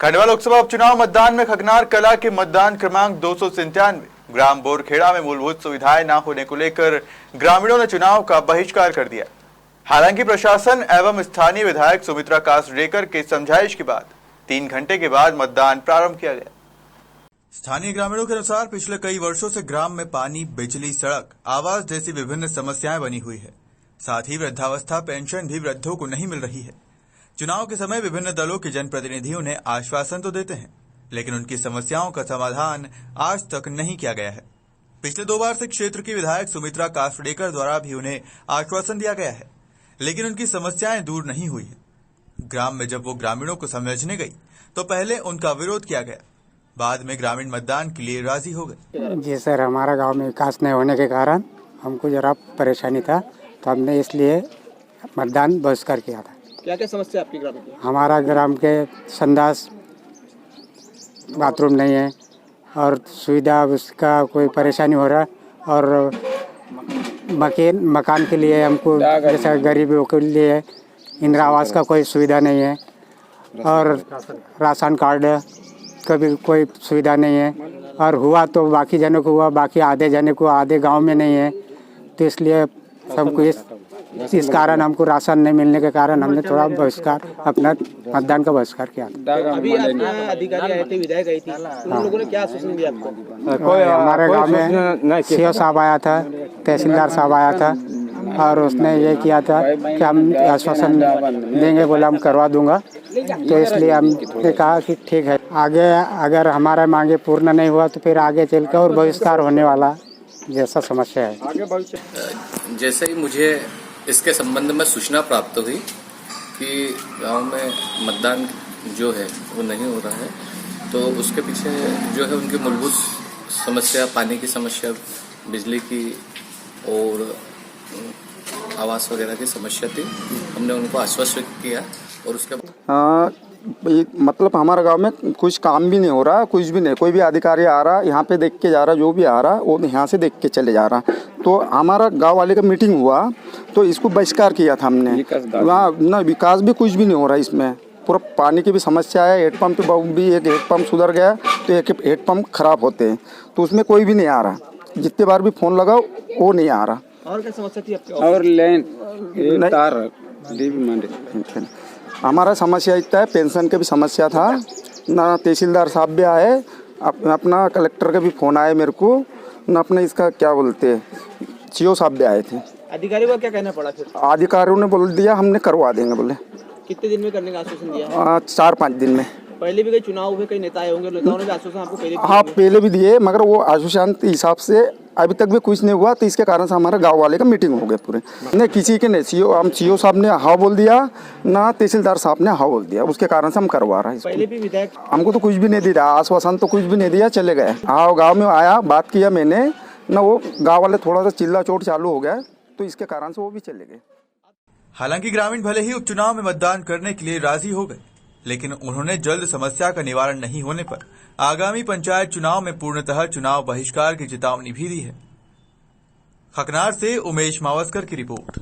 खंडवा लोकसभा उपचुनाव मतदान में खकनार कला के मतदान क्रमांक 297 ग्राम बोरखेड़ा में मूलभूत सुविधाएं न होने को लेकर ग्रामीणों ने चुनाव का बहिष्कार कर दिया। हालांकि प्रशासन एवं स्थानीय विधायक सुमित्रा कासडेकर के समझाइश के बाद 3 घंटे के बाद मतदान प्रारंभ किया गया। स्थानीय ग्रामीणों के अनुसार पिछले कई वर्षों से ग्राम में पानी, बिजली, सड़क, आवास जैसी विभिन्न समस्याएं बनी हुई है। साथ ही वृद्धावस्था पेंशन भी वृद्धों को नहीं मिल रही है। चुनाव के समय विभिन्न दलों के जनप्रतिनिधि उन्हें आश्वासन तो देते हैं, लेकिन उनकी समस्याओं का समाधान आज तक नहीं किया गया है। पिछले 2 बार से क्षेत्र की विधायक सुमित्रा कासडेकर द्वारा भी उन्हें आश्वासन दिया गया है, लेकिन उनकी समस्याएं दूर नहीं हुई है। ग्राम में जब वो ग्रामीणों को समझने गई तो पहले उनका विरोध किया गया, बाद में ग्रामीण मतदान के लिए राजी हो गए। जी सर, हमारा गांव में विकास नहीं होने के कारण हमको जरा परेशानी था, तो हमने इसलिए मतदान बहिष्कार किया था। क्या क्या समस्या आपके ग्राम की? हमारा ग्राम के संडास बाथरूम नहीं है और सुविधा उसका कोई परेशानी हो रहा, और मकान के लिए हमको जैसा गरीबों के लिए इंदिरा आवास का कोई सुविधा नहीं है, और राशन कार्ड का भी कोई सुविधा नहीं है, और हुआ तो बाकी जनों को हुआ, बाकी आधे जने को आधे गांव में नहीं है। तो इसलिए हमको इस कारण हमको राशन नहीं मिलने के कारण हमने थोड़ा बहिष्कार, अपना मतदान का बहिष्कार किया था। अभी अधिकारी आए थे, विधायक आई थी, उन लोगों ने क्या आश्वासन दिया आपको? हमारे गांव में सीओ साहब आया था, तहसीलदार साहब आया था, और उसने ये किया था कि हम आश्वासन देंगे, बोला हम करवा दूंगा। तो इसलिए हमने कहा कि ठीक है, आगे अगर हमारा मांगे पूर्ण नहीं हुआ तो फिर आगे चल कर और बहिष्कार होने वाला जैसा समस्या है। जैसे ही मुझे इसके संबंध में सूचना प्राप्त हुई कि गांव में मतदान जो है वो नहीं हो रहा है, तो उसके पीछे जो है उनकी मूलभूत समस्या, पानी की समस्या, बिजली की और आवास वगैरह की समस्या थी। हमने उनको आश्वस्त किया और उसके मतलब हमारे गांव में कुछ काम भी नहीं हो रहा, कुछ भी नहीं, कोई भी अधिकारी आ रहा यहाँ पे देख के जा रहा, जो भी आ रहा वो यहाँ से देख के चले जा रहा। तो हमारा गांव वाले का मीटिंग हुआ तो इसको बहिष्कार किया था हमने। वहाँ ना विकास भी कुछ भी नहीं हो रहा, इसमें पूरा पानी की भी समस्या है। हेडपम्प भी एक हेडपम्प सुधर गया तो एक हेडपम्प खराब होते हैं, तो उसमें कोई भी नहीं आ रहा। जितने बार भी फोन लगाओ वो नहीं आ रहा। और क्या समस्या थी आपकी? और लेन तार हमारा समस्या इतना है, पेंशन का भी समस्या था ना। तहसीलदार साहब भी आए, अपना कलेक्टर का भी फोन आया मेरे को ना, अपने इसका क्या बोलते हैं सीओ साहब भी आए थे। अधिकारियों का क्या कहना पड़ा फिर? अधिकारियों ने बोल दिया हमने करवा देंगे, बोले। कितने दिन में करने का आश्वासन दिया? 4-5 दिन में। पहले भी कई चुनाव हुए, कई नेता आए होंगे, नेताओं ने भी आश्वासन आपको पहले भी दिए, मगर वो आश्वासन के हिसाब से अभी तक भी कुछ नहीं हुआ। तो इसके कारण से हमारे गांव वाले का मीटिंग हो गया पूरे। नहीं किसी के नहीं, सीओ साहब ने हाँ बोल दिया ना, तहसीलदार साहब ने हाँ बोल दिया, उसके कारण से हम करवा रहे हैं। पहले भी विधायक हमको तो कुछ भी नहीं दिया, आश्वासन तो कुछ भी नहीं दिया, चले गए। हाँ गाँव में आया, बात किया मैंने ना, वो गाँव वाले थोड़ा सा चिल्ला चोट चालू हो गया, तो इसके कारण से वो भी चले गए। हालांकि ग्रामीण भले ही उपचुनाव में मतदान करने के लिए राजी हो गए, लेकिन उन्होंने जल्द समस्या का निवारण नहीं होने पर आगामी पंचायत चुनाव में पूर्णतः चुनाव बहिष्कार की चेतावनी भी दी है। खकनार से उमेश मावस्कर की रिपोर्ट।